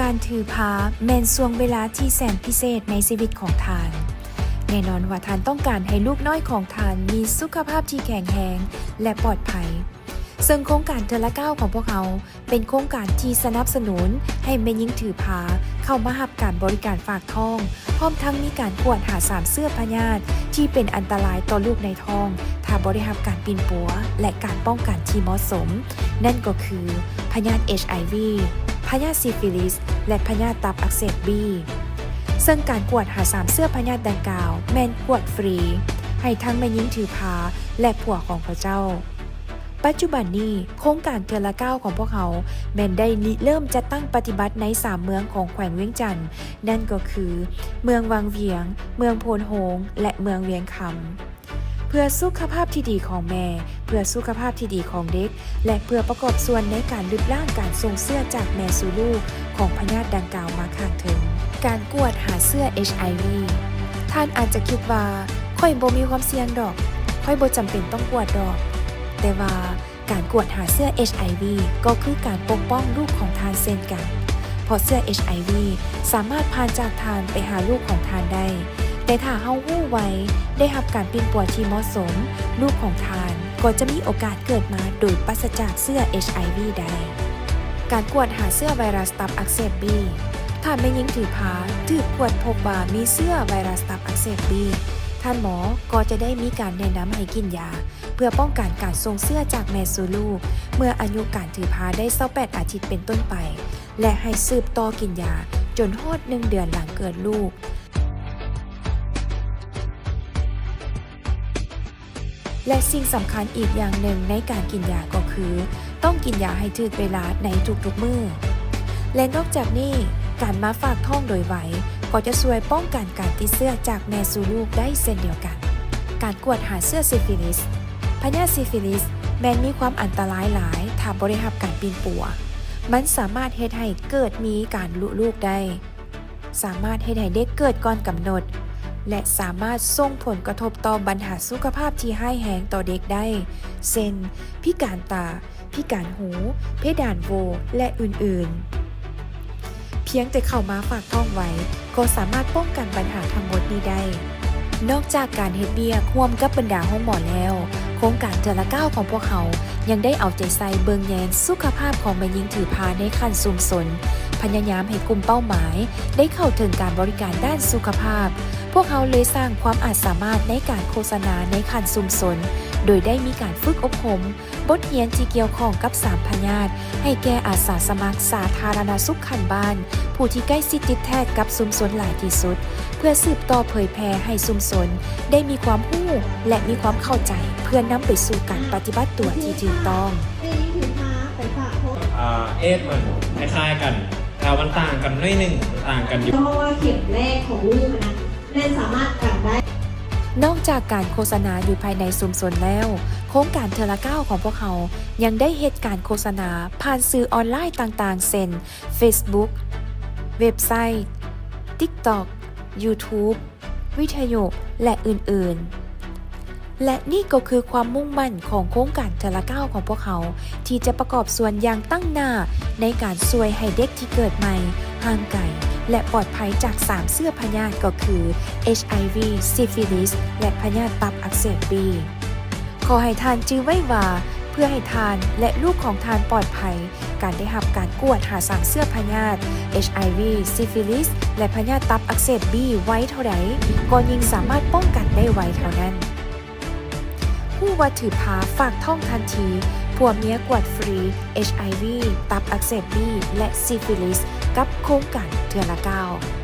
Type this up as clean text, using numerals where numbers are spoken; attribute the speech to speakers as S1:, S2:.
S1: การถือพาแม่นช่วงเวลาที่แสนพิเศษในชีวิตของทานแน่นอนว่าทานต้องการให้ลูกน้อยของทานมีสุขภาพที่แข็งแรงและปลอดภัยซึ่งโครงการเทอละ9ของพวกเขาเป็นโครงการที่สนับสนุนให้แม่หญิงถือพาเข้ามารับการบริการฝากท้องพร้อมทั้งมีการกวดหาสารเสื้อพยาธิที่เป็นอันตรายต่อลูกในท้องถ้าบ่ได้รับการปีนปัวและการป้องกันที่เหมาะสมนั่นก็คือพยาธิ HIV พยาธิซิฟิลิสและพยาธิตับอักเสบ B ซึ่งการกวดหาสารเสื้อพยาธิดังกล่าวแม่นกวดฟรีให้ทั้งแม่หญิงถือพาและผัวของพระเจ้าปัจจุบันนี้โครงการเทอละ9ของพวกเขาแม่นได้เริ่มจะตั้งปฏิบัติใน3เมืองของแขวงเวียงจันทน์นั่นก็คือเมืองวังเวียงเมืองโพนโฮงและเมืองเวียงคำเพื่อสุขภาพที่ดีของแม่เพื่อสุขภาพที่ดีของเด็กและเพื่อประกอบส่วนในการลดล้างการส่งเสื้อจากแม่สู่ลูกของพยาธิดังกล่าวมาข้างถึงการกวดหาเสื้อ HIV ท่านอาจจะคิดว่าค่อยบ่มีความเสี่ยงดอกค่อยบ่จำเป็นต้องกวดดอกแต่ว่าการกวดหาเสื้อ HIV ก็คือการปกป้องลูกของทานเช่นกันเพราะเสื้อ HIV สามารถผ่านจากทานไปหาลูกของทานได้แต่ถ้าเฮาฮู้ไว้ได้รับการปีนป่วยที่เหมาะสมลูกของทานก็จะมีโอกาสเกิดมาโดยปราศจากเสื้อ HIV ได้การกวดหาเสื้อไวรัสตับอักเสบ B ถ้าแม่หญิงถือพาถูกกวดพบว่ามีเสื้อไวรัสตับอักเสบ B ท่านหมอก็จะได้มีการแนะนำให้กินยาเพื่อป้องกันการส่งเสื้อจากแม่สู่ลูกเมื่ออายุการถือพาได้28อาทิตย์เป็นต้นไปและให้สืบต่อกินยาจนฮอด1 เดือนหลังเกิดลูกและสิ่งสำคัญอีกอย่างหนึ่งในการกินยาก็คือต้องกินยาให้ถูกเวลาในทุกๆมื้อและนอกจากนี้การมาฝากท้องโดยไวก็จะช่วยป้องกันการติดเชื้อจากแม่สู่ลูกได้เช่นเดียวกันการกวดหาเชื้อซิฟิลิสพยาธิซิฟิลิสแม้นมีความอันตรายหลายถ้าบ่ได้รับการปีนปัวมันสามารถเฮ็ดให้เกิดมีการลุลูกได้สามารถเฮ็ดให้เด็กเกิดก่อนกำหนดและสามารถส่งผลกระทบต่อปัญหาสุขภาพที่ร้ายแรงต่อเด็กได้เช่นพิการตาพิการหูเพดานโหวและอื่นๆเพียงแต่เข้ามาฝากท้องไว้ก็สามารถป้องกันปัญหาทั้งหมดนี้ได้นอกจากการเฮ็ดเบี้ยร่วมกับบรรดาห้องหมอแล้วโครงการเทอละ9ของพวกเขายังได้เอาใจใส่เบิ่งแยงสุขภาพของแม่หญิงถือพาในขั้นสูงสุดพยายามให้กลุ่มเป้าหมายได้เข้าถึงการบริการด้านสุขภาพพวกเขาเลยสร้างความอาจสามารถในการโฆษณาในขั้นสูงสุดโดยได้มีการฝึกอบรมบทเรียนที่เกี่ยวข้องกับ3พยาธิให้แก่อาสาสมัครสาธารณสุขคันบ้านผู้ที่ใกล้ชิดติดแทศกับชุมชนหลายที่สุดเพื่อสืบต่อเผยแพร่ให้ชุมชนได้มีความรู้และมีความเข้าใจเพื่อนำไปสู่การปฏิบัติตัวที่ถูกต้อง
S2: เอสมันคล้ายๆกันแต่มันต่างกันนิดนึงต่างกันอยู่
S3: เพราะว่าเข็มแรกของลูกนะแม่สามารถกันได้
S1: นอกจากการโฆษณาอยู่ภายในชุมชนแล้วโครงการเทอละ9ของพวกเขายังได้เหตุการโฆษณาผ่านสื่อออนไลน์ต่างๆเช่น Facebook เว็บไซต์ TikTok YouTube วิทยุและอื่นๆและนี่ก็คือความมุ่งมั่นของโครงการเทอละ9ของพวกเขาที่จะประกอบส่วนอย่างตั้งหน้าในการช่วยให้เด็กที่เกิดใหม่ห่างไกลและปลอดภัยจาก3เสื้อพยาธิก็คือ HIV ซิฟิลิสและพยาธิตับอักเสบ B ขอให้ทานจื้อไว้ว่าเพื่อให้ทานและลูกของทานปลอดภัยการได้รับการกวดหา3เสื้อพยาธิ HIV ซิฟิลิสและพยาธิตับอักเสบ B ไว้เท่าใดก็ยิ่งสามารถป้องกันได้ไวเท่านั้นผู้ว่าถือพาฝากท้องทันทีผัวเมียกวดฟรี HIV ตับอักเสบ B และซิฟิลิสกับโครงการเทอละ9